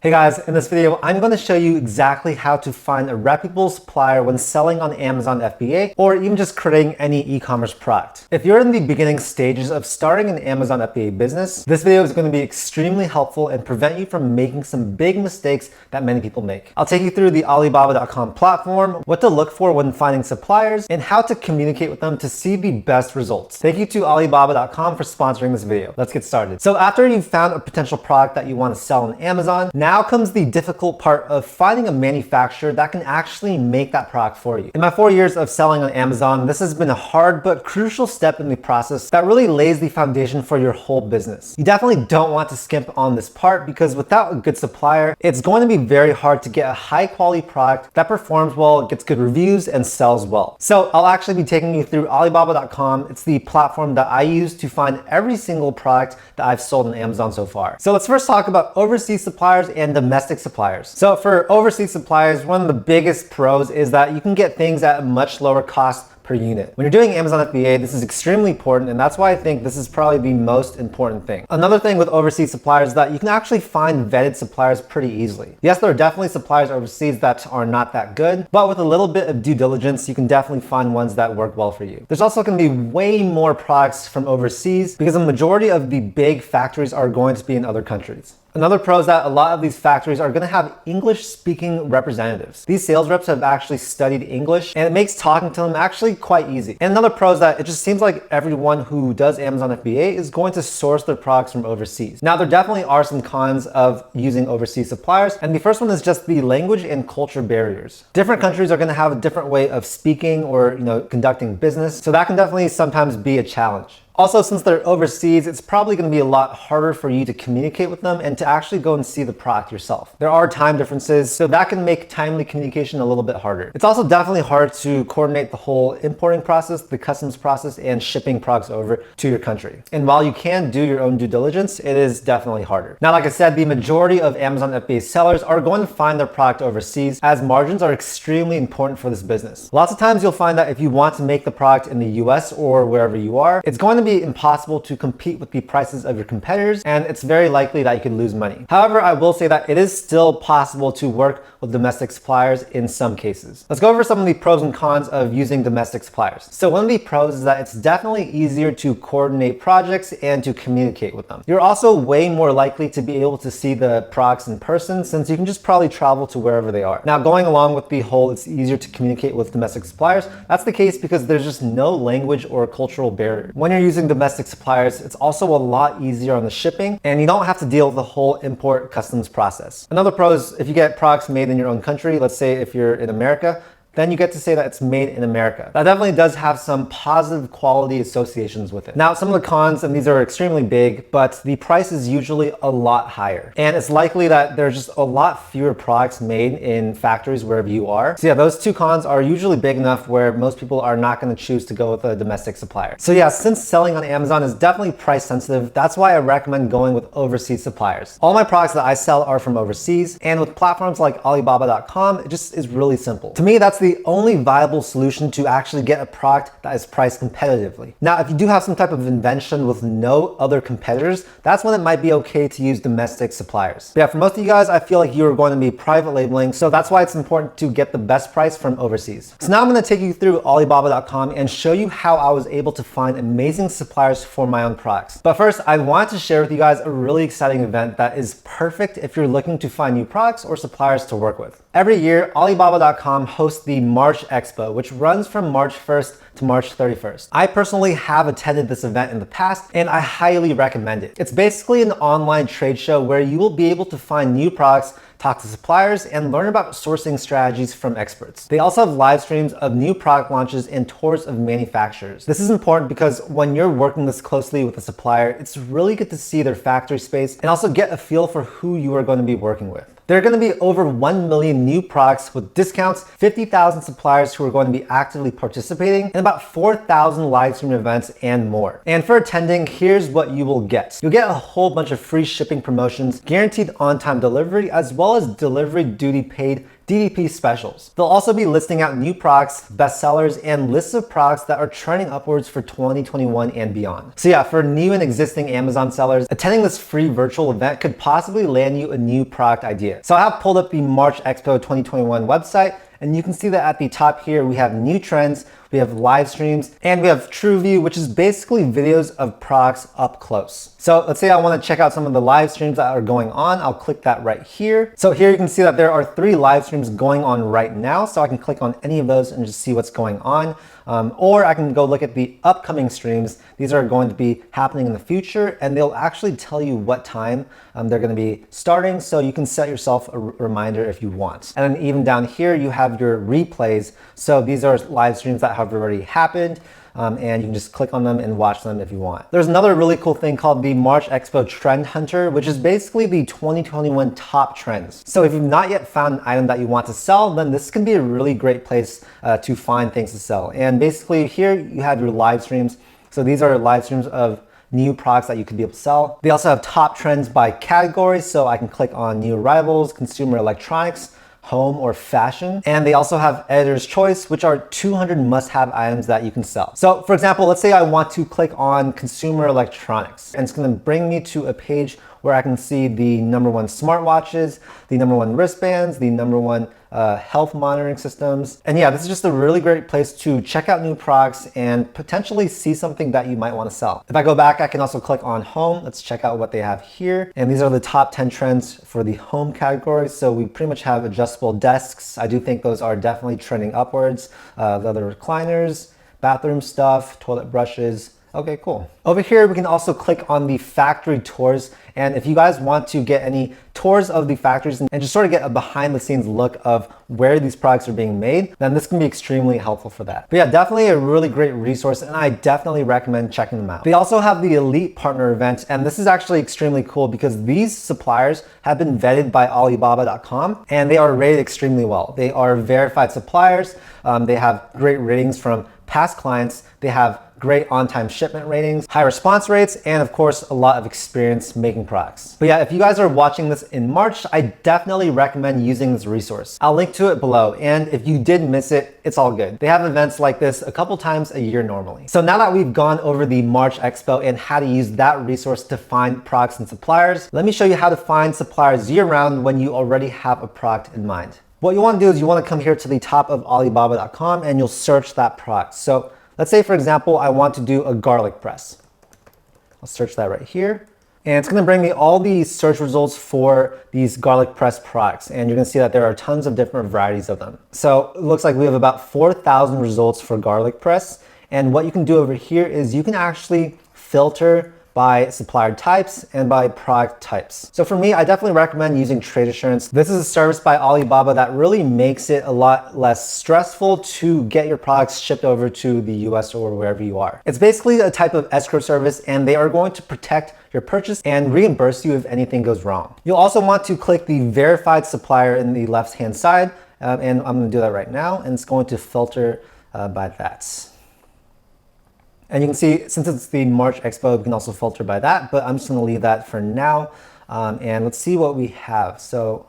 Hey guys, in this video, I'm going to show you exactly how to find a reputable supplier when selling on Amazon FBA or even just creating any e-commerce product. If you're in the beginning stages of starting an Amazon FBA business, this video is going to be extremely helpful and prevent you from making some big mistakes that many people make. I'll take you through the Alibaba.com platform, what to look for when finding suppliers, and how to communicate with them to see the best results. Thank you to Alibaba.com for sponsoring this video. Let's get started. So after you've found a potential product that you want to sell on Amazon, now comes the difficult part of finding a manufacturer that can actually make that product for you. In my 4 years of selling on Amazon, this has been a hard but crucial step in the process that really lays the foundation for your whole business. You definitely don't want to skimp on this part because without a good supplier, it's going to be very hard to get a high quality product that performs well, gets good reviews, and sells well. So I'll actually be taking you through Alibaba.com. It's the platform that I use to find every single product that I've sold on Amazon so far. So let's first talk about overseas suppliers and domestic suppliers. So for overseas suppliers, one of the biggest pros is that you can get things at a much lower cost per unit. When you're doing Amazon FBA, this is extremely important, and that's why I think this is probably the most important thing. Another thing with overseas suppliers is that you can actually find vetted suppliers pretty easily. Yes, there are definitely suppliers overseas that are not that good, but with a little bit of due diligence, you can definitely find ones that work well for you. There's also going to be way more products from overseas because the majority of the big factories are going to be in other countries. Another pro is that a lot of these factories are going to have English-speaking representatives. These sales reps have actually studied English, and it makes talking to them actually quite easy. And another pro is that it just seems like everyone who does Amazon FBA is going to source their products from overseas. Now, there definitely are some cons of using overseas suppliers, and the first one is just the language and culture barriers. Different countries are going to have a different way of speaking or, conducting business, so that can definitely sometimes be a challenge. Also, since they're overseas, it's probably going to be a lot harder for you to communicate with them and to actually go and see the product yourself. There are time differences, so that can make timely communication a little bit harder. It's also definitely hard to coordinate the whole importing process, the customs process, and shipping products over to your country. And while you can do your own due diligence, it is definitely harder. Now, like I said, the majority of Amazon FBA sellers are going to find their product overseas as margins are extremely important for this business. Lots of times you'll find that if you want to make the product in the US or wherever you are, it's going to be impossible to compete with the prices of your competitors, and it's very likely that you could lose money. However, I will say that it is still possible to work with domestic suppliers in some cases. Let's go over some of the pros and cons of using domestic suppliers. So one of the pros is that it's definitely easier to coordinate projects and to communicate with them. You're also way more likely to be able to see the products in person since you can just probably travel to wherever they are. Now, going along with the whole it's easier to communicate with domestic suppliers, that's the case because there's just no language or cultural barrier. When you're using domestic suppliers, it's also a lot easier on the shipping, and you don't have to deal with the whole import customs process. Another pro is if you get products made in your own country, let's say if you're in America, then you get to say that it's made in America. That definitely does have some positive quality associations with it. Now, some of the cons, and these are extremely big, but the price is usually a lot higher. And it's likely that there's just a lot fewer products made in factories wherever you are. So yeah, those two cons are usually big enough where most people are not going to choose to go with a domestic supplier. So yeah, since selling on Amazon is definitely price sensitive, that's why I recommend going with overseas suppliers. All my products that I sell are from overseas, and with platforms like Alibaba.com, it just is really simple. To me, that's the only viable solution to actually get a product that is priced competitively. Now, if you do have some type of invention with no other competitors, that's when it might be okay to use domestic suppliers. But yeah, for most of you guys, I feel like you're going to be private labeling, so that's why it's important to get the best price from overseas. So now I'm going to take you through Alibaba.com and show you how I was able to find amazing suppliers for my own products. But first, I wanted to share with you guys a really exciting event that is perfect if you're looking to find new products or suppliers to work with. Every year, Alibaba.com hosts the March Expo, which runs from March 1st to March 31st. I personally have attended this event in the past, and I highly recommend it. It's basically an online trade show where you will be able to find new products, talk to suppliers, and learn about sourcing strategies from experts. They also have live streams of new product launches and tours of manufacturers. This is important because when you're working this closely with a supplier, it's really good to see their factory space and also get a feel for who you are going to be working with. There are going to be over 1 million new products with discounts, 50,000 suppliers who are going to be actively participating, and about 4,000 live stream events and more. And for attending, here's what you will get. You'll get a whole bunch of free shipping promotions, guaranteed on-time delivery, as well as delivery duty paid DDP specials. They'll also be listing out new products, bestsellers, and lists of products that are trending upwards for 2021 and beyond. So yeah, for new and existing Amazon sellers, attending this free virtual event could possibly land you a new product idea. So I have pulled up the March Expo 2021 website, and you can see that at the top here, we have new trends, we have live streams, and we have True View, which is basically videos of products up close. So let's say I want to check out some of the live streams that are going on. I'll click that right here. So here you can see that there are 3 live streams going on right now. So I can click on any of those and just see what's going on. Or I can go look at the upcoming streams. These are going to be happening in the future, and they'll actually tell you what time they're going to be starting. So you can set yourself a reminder if you want. And then even down here, you have your replays. So these are live streams that have already happened. And you can just click on them and watch them if you want. There's another really cool thing called the March Expo Trend Hunter, which is basically the 2021 top trends. So if you've not yet found an item that you want to sell, then this can be a really great place to find things to sell. And basically here you have your live streams. So these are live streams of new products that you could be able to sell. They also have top trends by category. So I can click on new arrivals, consumer electronics, home, or fashion. And they also have editor's choice, which are 200 must-have items that you can sell. So for example, let's say I want to click on consumer electronics, and it's going to bring me to a page where I can see the #1 smartwatches, the #1 wristbands, the #1 health monitoring systems. And yeah, this is just a really great place to check out new products and potentially see something that you might want to sell. If I go back, I can also click on home. Let's check out what they have here. And these are the top 10 trends for the home category. So we pretty much have adjustable desks. I do think those are definitely trending upwards. Leather recliners, bathroom stuff, toilet brushes. Okay, cool. Over here, we can also click on the factory tours. And if you guys want to get any tours of the factories and just sort of get a behind the scenes look of where these products are being made, then this can be extremely helpful for that. But yeah, definitely a really great resource, and I definitely recommend checking them out. They also have the Elite Partner event, and this is actually extremely cool because these suppliers have been vetted by Alibaba.com, and they are rated extremely well. They are verified suppliers. They have great ratings from past clients. They have great on-time shipment ratings, high response rates, and of course, a lot of experience making products. But yeah, if you guys are watching this in March, I definitely recommend using this resource. I'll link to it below. And if you did miss it, it's all good. They have events like this a couple times a year normally. So now that we've gone over the March Expo and how to use that resource to find products and suppliers, let me show you how to find suppliers year-round when you already have a product in mind. What you want to do is you want to come here to the top of Alibaba.com and you'll search that product. So let's say, for example, I want to do a garlic press. I'll search that right here. And it's going to bring me all the search results for these garlic press products. And you're going to see that there are tons of different varieties of them. So it looks like we have about 4,000 results for garlic press. And what you can do over here is you can actually filter by supplier types and by product types. So for me, I definitely recommend using Trade Assurance. This is a service by Alibaba that really makes it a lot less stressful to get your products shipped over to the US or wherever you are. It's basically a type of escrow service, and they are going to protect your purchase and reimburse you if anything goes wrong. You'll also want to click the verified supplier in the left-hand side, and I'm going to do that right now, and it's going to filter by that. And you can see, since it's the March Expo, we can also filter by that, but I'm just gonna leave that for now. And let's see what we have. So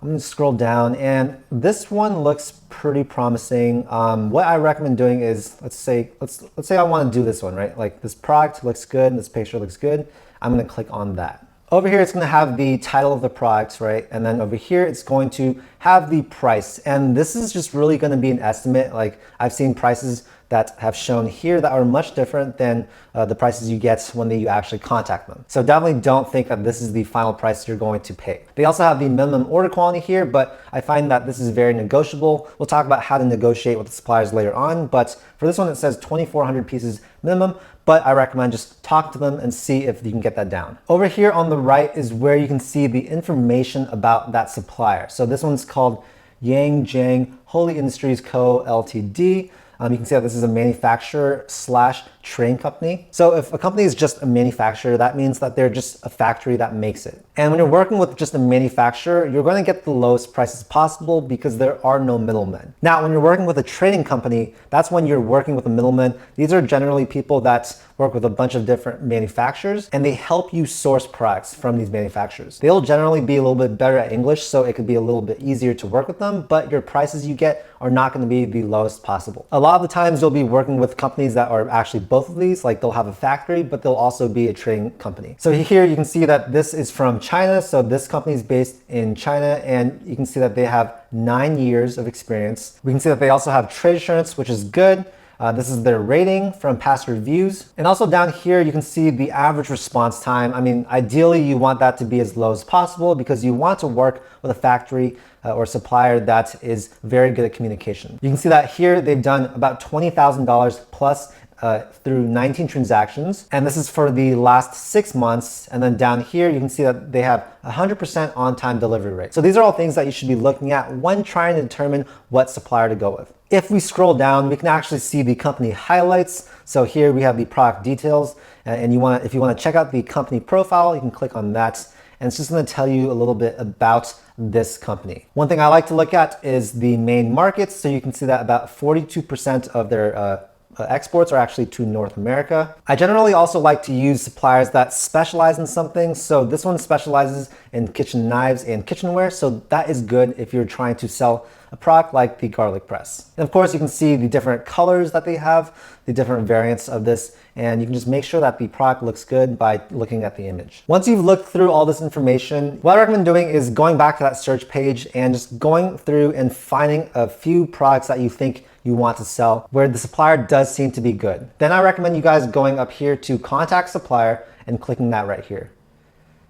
I'm gonna scroll down, and this one looks pretty promising. What I recommend doing is, let's say I wanna do this one, right? Like this product looks good, this picture looks good. I'm gonna click on that. Over here, it's gonna have the title of the product, right? And then over here, it's going to have the price. And this is just really gonna be an estimate. Like I've seen prices that have shown here that are much different than the prices you get when you actually contact them. So definitely don't think that this is the final price you're going to pay. They also have the minimum order quantity here, but I find that this is very negotiable. We'll talk about how to negotiate with the suppliers later on, but for this one, it says 2,400 pieces minimum, but I recommend just talk to them and see if you can get that down. Over here on the right is where you can see the information about that supplier. So this one's called Yang Jiang Holy Industries Co. Ltd. You can see that this is a manufacturer / trading company. So if a company is just a manufacturer, that means that they're just a factory that makes it. And when you're working with just a manufacturer, you're going to get the lowest prices possible because there are no middlemen. Now, when you're working with a trading company, that's when you're working with a middleman. These are generally people that work with a bunch of different manufacturers, and they help you source products from these manufacturers. They'll generally be a little bit better at English, so it could be a little bit easier to work with them, but your prices you get are not going to be the lowest possible. A lot of the times you'll be working with companies that are actually both of these, like they'll have a factory, but they'll also be a trading company. So here you can see that this is from China. So this company is based in China, and you can see that they have 9 years of experience. We can see that they also have trade assurance, which is good. This is their rating from past reviews. And also down here, you can see the average response time. I mean, ideally, you want that to be as low as possible because you want to work with a factory or supplier that is very good at communication. You can see that here, they've done about $20,000 plus through 19 transactions. And this is for the last 6 months. And then down here, you can see that they have 100% on-time delivery rate. So these are all things that you should be looking at when trying to determine what supplier to go with. If we scroll down, we can actually see the company highlights. So here we have the product details, and if you want to check out the company profile, you can click on that. And it's just going to tell you a little bit about this company. One thing I like to look at is the main markets. So you can see that about 42% of their exports are actually to North America. I generally also like to use suppliers that specialize in something. So this one specializes in kitchen knives and kitchenware. So that is good if you're trying to sell a product like the garlic press. And of course, you can see the different colors that they have, the different variants of this, and you can just make sure that the product looks good by looking at the image. Once you've looked through all this information, what I recommend doing is going back to that search page and just going through and finding a few products that you think you want to sell where the supplier does seem to be good. Then I recommend you guys going up here to contact supplier and clicking that right here.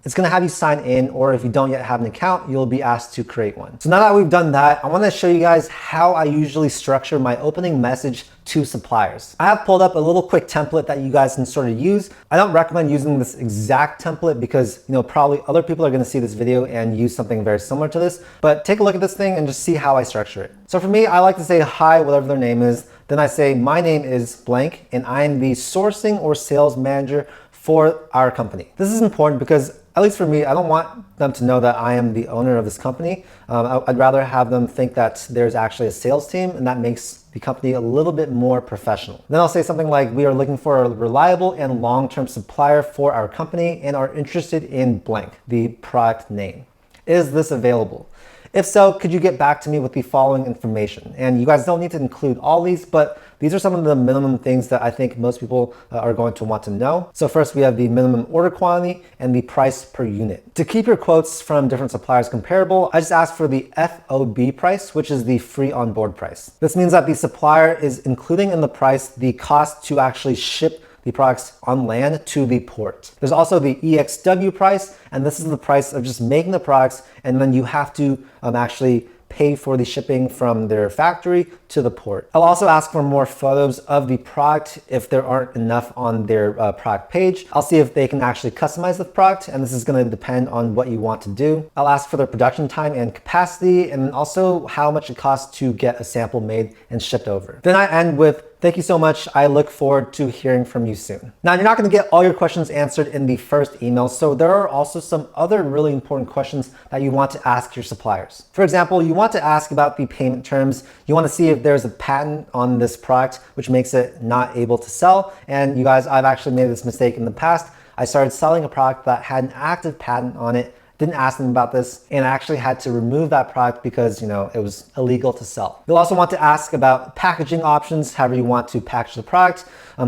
It's going to have you sign in, or if you don't yet have an account, you'll be asked to create one. So now that we've done that, I want to show you guys how I usually structure my opening message to suppliers. I have pulled up a little quick template that you guys can sort of use. I don't recommend using this exact template because, probably other people are going to see this video and use something very similar to this, but take a look at this thing and just see how I structure it. So for me, I like to say hi, whatever their name is. Then I say, my name is blank, and I am the sourcing or sales manager for our company. This is important because, at least for me, I don't want them to know that I am the owner of this company. I'd rather have them think that there's actually a sales team, and that makes the company a little bit more professional. Then I'll say something like, we are looking for a reliable and long-term supplier for our company and are interested in blank, the product name. Is this available? If so, could you get back to me with the following information? And you guys don't need to include all these, but these are some of the minimum things that I think most people are going to want to know. So first, we have the minimum order quantity and the price per unit. To keep your quotes from different suppliers comparable, I just ask for the FOB price, which is the free onboard price. This means that the supplier is including in the price the cost to actually ship the products on land to the port. There's also the EXW price, and this is the price of just making the products, and then you have to actually pay for the shipping from their factory to the port. I'll also ask for more photos of the product if there aren't enough on their product page. I'll see if they can actually customize the product, and this is going to depend on what you want to do. I'll ask for their production time and capacity, and also how much it costs to get a sample made and shipped over. Then I end with, thank you so much. I look forward to hearing from you soon. Now, you're not going to get all your questions answered in the first email, so there are also some other really important questions that you want to ask your suppliers. For example, you want to ask about the payment terms. You want to see if there's a patent on this product, which makes it not able to sell. And you guys, I've actually made this mistake in the past. I started selling a product that had an active patent on it, didn't ask them about this, and I actually had to remove that product because, it was illegal to sell. You'll also want to ask about packaging options, however you want to package the product.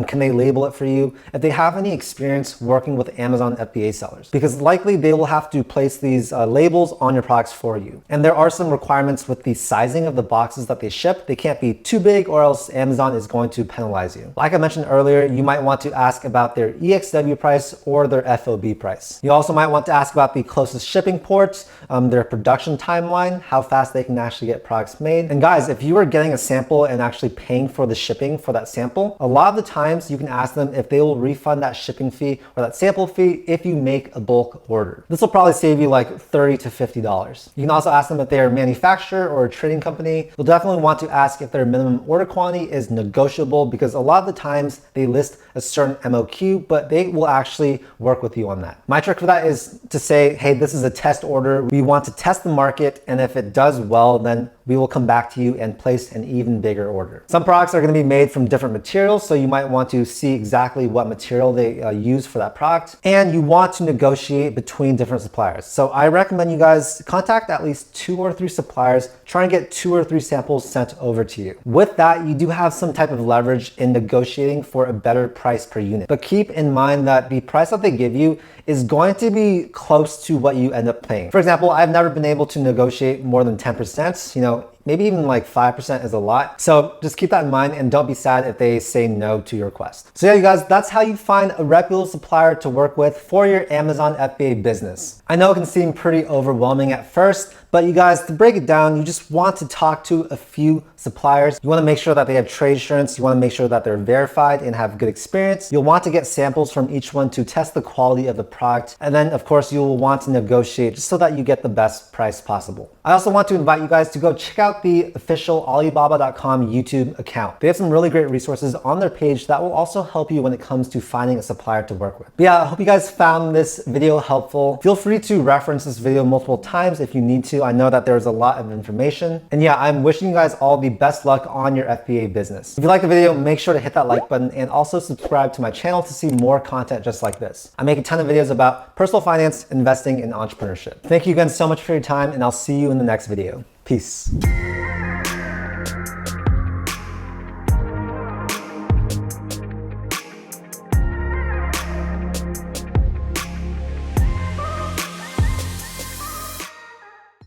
Can they label it for you? If they have any experience working with Amazon FBA sellers, because likely they will have to place these labels on your products for you. And there are some requirements with the sizing of the boxes that they ship. They can't be too big or else Amazon is going to penalize you. Like I mentioned earlier, you might want to ask about their EXW price or their FOB price. You also might want to ask about the closest closest shipping ports, their production timeline, how fast they can actually get products made. And guys, if you are getting a sample and actually paying for the shipping for that sample, a lot of the times you can ask them if they will refund that shipping fee or that sample fee if you make a bulk order. This will probably save you like $30 to $50. You can also ask them if they're a manufacturer or a trading company. You'll definitely want to ask if their minimum order quantity is negotiable, because a lot of the times they list a certain MOQ, but they will actually work with you on that. My trick for that is to say, hey, this is a test order. We want to test the market, and if it does well, then we will come back to you and place an even bigger order. Some products are going to be made from different materials, so you might want to see exactly what material they use for that product, and you want to negotiate between different suppliers. So I recommend you guys contact at least 2 or 3 suppliers, try and get 2 or 3 samples sent over to you. With that, you do have some type of leverage in negotiating for a better price per unit. But keep in mind that the price that they give you is going to be close to what you end up paying. For example, I've never been able to negotiate more than 10%, maybe even like 5% is a lot. So just keep that in mind and don't be sad if they say no to your request. So yeah, you guys, that's how you find a reputable supplier to work with for your Amazon FBA business. I know it can seem pretty overwhelming at first, but you guys, to break it down, you just want to talk to a few suppliers. You want to make sure that they have trade assurance. You want to make sure that they're verified and have good experience. You'll want to get samples from each one to test the quality of the product. And then of course, you'll want to negotiate just so that you get the best price possible. I also want to invite you guys to go check out the official Alibaba.com YouTube account. They have some really great resources on their page that will also help you when it comes to finding a supplier to work with. But yeah, I hope you guys found this video helpful. Feel free to reference this video multiple times if you need to. I know that there's a lot of information. And yeah, I'm wishing you guys all the best luck on your FBA business. If you like the video, make sure to hit that like button and also subscribe to my channel to see more content just like this. I make a ton of videos about personal finance, investing, and entrepreneurship. Thank you again so much for your time, and I'll see you in the next video. Peace.